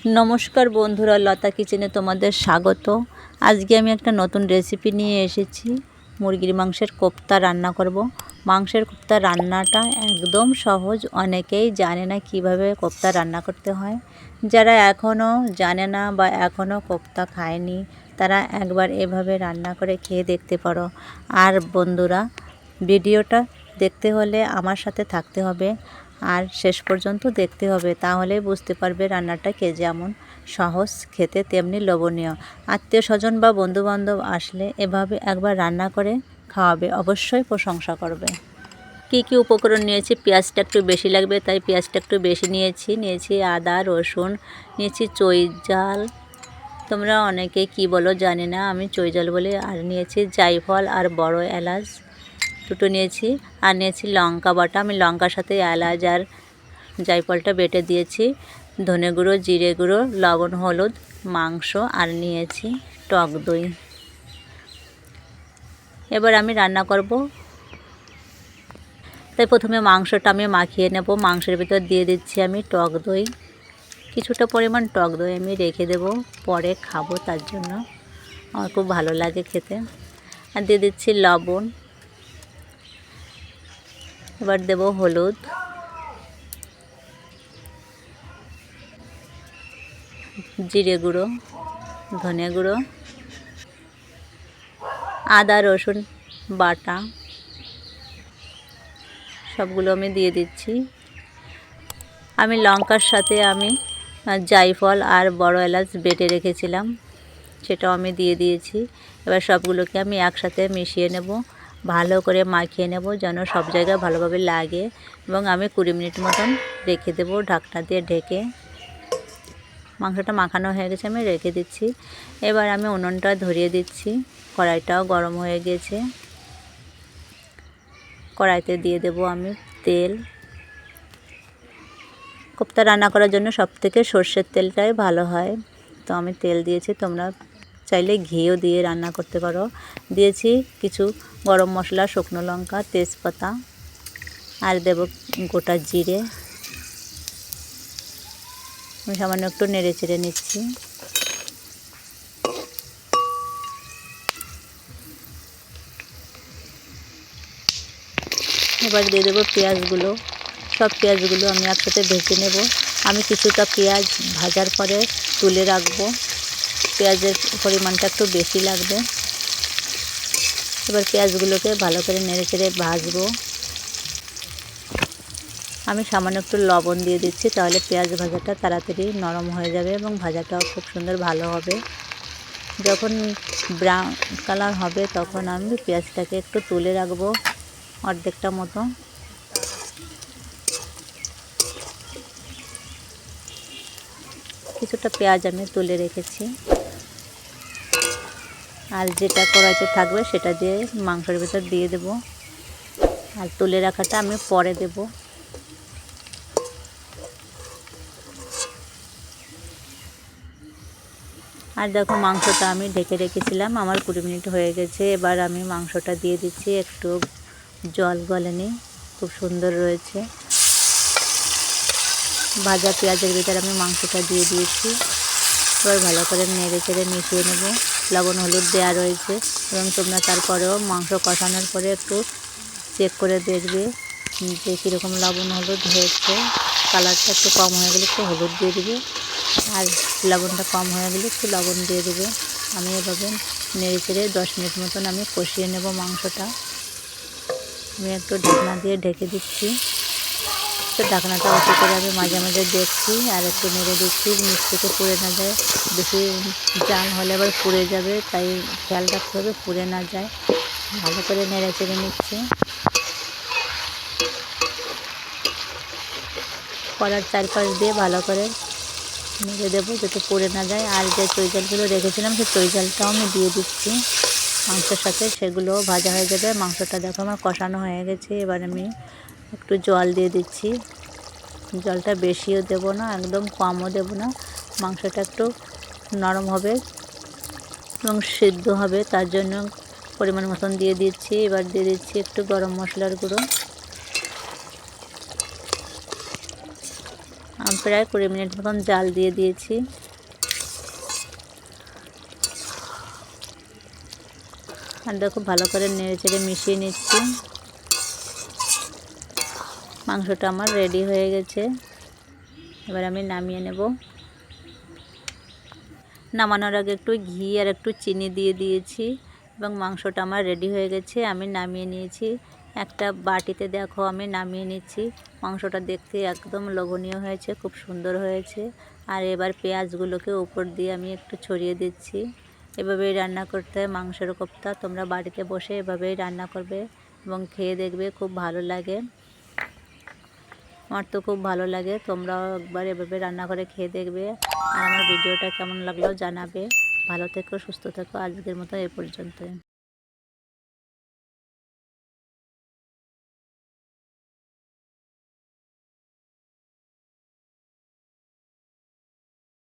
নমস্কার বন্ধুরা, লতা কিচেনে তোমাদের স্বাগত। আজকে আমি একটা নতুন রেসিপি নিয়ে এসেছি। মুরগির মাংসের কোপ্তা রান্না করব। মাংসের কোপ্তা রান্নাটা একদম সহজ, অনেকেই জানে না কিভাবে কোপ্তা রান্না করতে হয়। যারা এখনও জানে না বা এখনও কোপ্তা খায়নি, তারা একবার এভাবে রান্না করে খেয়ে দেখতে পারো। আর বন্ধুরা, ভিডিওটা দেখতে হলে আমার সাথে থাকতে হবে আর শেষ পর্যন্ত দেখতে হবে, তাহলেই বুঝতে পারবে রান্নাটা যেমন সহজ, খেতে তেমনি লোভনীয়। আত্মীয় স্বজন বা বন্ধুবান্ধব আসলে এভাবে একবার রান্না করে খাওয়াবে, অবশ্যই প্রশংসা করবে। কি কি উপকরণ নিয়েছি? পেঁয়াজটা একটু বেশি লাগবে, তাই পেঁয়াজটা একটু বেশি নিয়েছি আদা, রসুন, নিয়েছি চৈজাল। তোমরা অনেকে কি বলো জানি না, আমি চৈজাল বলি। আর নিয়েছি জায়ফল আর বড় এলাচ দুটো নিয়েছি। আর নিয়েছি লঙ্কা বাটা, আমি লঙ্কার সাথে এলাচ আর জায়ফলটা বেটে দিয়েছি। ধনে গুঁড়ো, জিরে গুঁড়ো, লবণ, হলুদ, মাংস আর নিয়েছি টক দই। এবার আমি রান্না করব, তাই প্রথমে মাংসটা আমি মাখিয়ে নেব। মাংসের ভিতর দিয়ে দিচ্ছি আমি টক দই, কিছুটা পরিমাণ টক দই আমি রেখে দেব, পরে খাবো, তার জন্য আমার খুব ভালো লাগে খেতে। আর দিয়ে দিচ্ছি লবণ। এবার দেব হলুদ, জিরে গুঁড়ো, ধনে গুঁড়ো, আদা রসুন বাটা, সবগুলো আমি দিয়ে দিচ্ছি। আমি লঙ্কার সাথে আমি জায়ফল আর বড় এলাচ বেটে রেখেছিলাম, সেটাও আমি দিয়ে দিয়েছি। এবার সবগুলোকে আমি একসাথে মিশিয়ে নেব, ভালো করে মাখিয়ে নেব যেন সব জায়গায় ভালোভাবে লাগে। এবং আমি 20 মিনিট মতন রেখে দেব ঢাকনা দিয়ে ঢেকে। মাংসটা মাখানো হয়ে গেছে, আমি রেখে দিচ্ছি। এবার আমি উনুনটা ধরিয়ে দিচ্ছি, কড়াইটাও গরম হয়ে গেছে। কড়াইতে দিয়ে দেব আমি তেল। কোপ্তা রান্না করার জন্য সবথেকে সর্ষের তেলটাই ভালো হয়, তো আমি তেল দিয়েছি। তোমরা চাইলে ঘিও দিয়ে রান্না করতে পারো। দিয়েছি কিছু গরম মশলা, শুকনো লঙ্কা, তেজপাতা, আর দেব গোটা জিরে। আমি সামান্য একটু নেড়ে চেড়ে নিচ্ছি। এবার দিয়ে দেবো পেঁয়াজগুলো। সব পেঁয়াজগুলো আমি একসাথে ভেজে নেব। আমি কিছুটা পেঁয়াজ ভাজার পরে তুলে রাখবো, পেঁয়াজের পরিমাণটা একটু বেশি লাগবে। এবার পেঁয়াজগুলোকে ভালো করে নেড়ে চেড়ে ভাজবো। আমি সামান্য একটু লবণ দিয়ে দিচ্ছি, তাহলে পেঁয়াজ ভাজাটা তাড়াতাড়ি নরম হয়ে যাবে এবং ভাজাটাও খুব সুন্দর ভালো হবে। যখন ব্রাউন কালার হবে তখন আমি পেঁয়াজটাকে একটু তুলে রাখবো, অর্ধেকটা মতো। কিছুটা পেঁয়াজ আমি তুলে রেখেছি, আর যেটা কড়াইতে থাকবে সেটা দিয়ে মাংসের ভিতর দিয়ে দেব, আর তুলে রাখাটা আমি পরে দেব। আর দেখো, মাংসটা আমি ঢেকে রেখেছিলাম, আমার 20 মিনিট হয়ে গেছে। এবার আমি মাংসটা দিয়ে দিচ্ছি, একটু জল গলেনি, খুব সুন্দর রয়েছে। ভাজা পেঁয়াজের ভিতরে আমি মাংসটা দিয়ে দিয়েছি। এবার ভালো করে নেড়ে চেড়ে মিশিয়ে নেব। লবণ হলুদ দেওয়া রয়েছে, এবং তোমরা তারপরেও মাংস কষানোর পরে একটু চেক করে দেখবে যে কীরকম লবণ হলুদ হয়েছে। কালারটা একটু কম হয়ে গেলে একটু হলুদ দিয়ে দেবে, আর লবণটা কম হয়ে গেলে একটু লবণ দিয়ে দেবে। আমি এভাবে নেড়ে চেড়ে 10 মিনিট মতন আমি কষিয়ে নেব মাংসটা। আমি একটু ঢাকনা দিয়ে ঢেকে দিচ্ছি, তো ঢাকনাটা উঁচু করে আমি মাঝে মাঝে দেখছি আর একটু নেড়ে দিচ্ছি, নিচ থেকে পুড়ে না যায়। বেশি জাল হলে আবার পুড়ে যাবে, তাই খেয়াল রাখতে হবে পুড়ে না যায়। ভালো করে নেড়ে চেড়ে নিচ্ছি। কড়ার চারপাশ দিয়ে ভালো করে নেড়ে দেবো যাতে পুড়ে না যায়। আর যে চৈজালগুলো রেখেছিলাম সেই চৈজালটাও আমি দিয়ে দিচ্ছি মাংসের সাথে, সেগুলোও ভাজা হয়ে যাবে। মাংসটা দেখো আমার কষানো হয়ে গেছে। এবার আমি একটু জল দিয়ে দিচ্ছি। জলটা বেশিও দেব না, একদম কমও দেব না। মাংসটা একটু নরম হবে এবং সিদ্ধ হবে, তার জন্য পরিমাণ মতন দিয়ে দিচ্ছি। এবার দিয়ে দিচ্ছি একটু গরম মশলার গুঁড়ো, প্রায় 20 মিনিট মতন জাল দিয়ে দিয়েছি। আর দেখো ভালো করে নেড়ে চেড়ে মিশিয়ে নিচ্ছি। মাংসটা আমার রেডি হয়ে গেছে, এবার আমি নামিয়ে নেব। নামানোর আগে একটু ঘি আর একটু চিনি দিয়ে দিয়েছি এবং মাংসটা আমার রেডি হয়ে গেছে, আমি নামিয়ে নিয়েছি। একটা বাটিতে দেখো আমি নামিয়ে নিচ্ছি। মাংসটা দেখতে একদম লোভনীয় হয়েছে, খুব সুন্দর হয়েছে। আর এবার পেঁয়াজগুলোকে উপর দিয়ে আমি একটু ছড়িয়ে দিচ্ছি। এভাবেই রান্না করতে হয় মাংসের কোপ্তা। তোমরা বাড়িতে বসে এভাবেই রান্না করবে এবং খেয়ে দেখবে, খুব ভালো লাগে। আমার তো খুব ভালো লাগে, তোমরাও একবার এভাবে রান্না করে খেয়ে দেখবে। আর আমার ভিডিওটা কেমন লাগলো জানাবে। ভালো থেকো, সুস্থ থেকো। আজকের মতো এ পর্যন্তই।